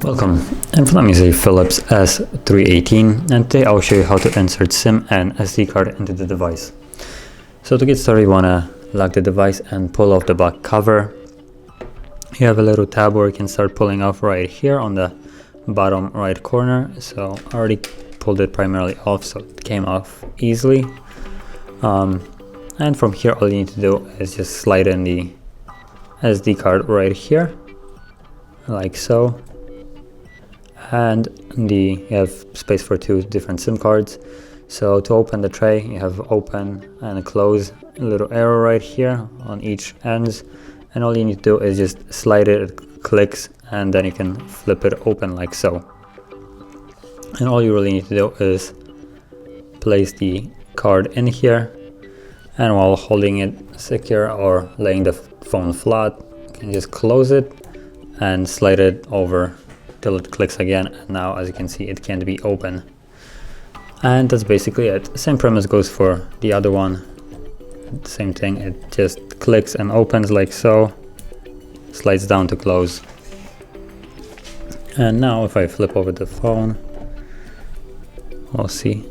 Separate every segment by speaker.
Speaker 1: Welcome, in front of me is a Philips S318, and today I'll show you how to insert SIM and SD card into the device. So to get started, you want to lock the device and pull off the back cover. You have a little tab where you can start pulling off right here on the bottom right corner. So I already pulled it primarily off, so it came off easily. And from here, all you need to do is just slide in the SD card right here, like so. And you have space for 2 different SIM cards. So to open the tray, you have open and close, a little arrow right here on each ends, and all you need to do is just slide it, it clicks, and then you can flip it open like so. And all you really need to do is place the card in here, and while holding it secure or laying the phone flat, you can just close it and slide it over till it clicks again, and now as you can see it can't be open. And that's basically it. Same premise goes for the other one. Same thing, it just clicks and opens like so, slides down to close. And now if I flip over the phone, we'll see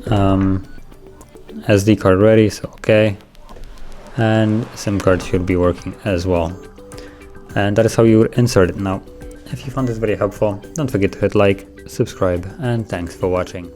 Speaker 1: SD card ready, so okay, and SIM card should be working as well. And that is how you would insert it. Now if you found this video helpful, don't forget to hit like, subscribe, and thanks for watching.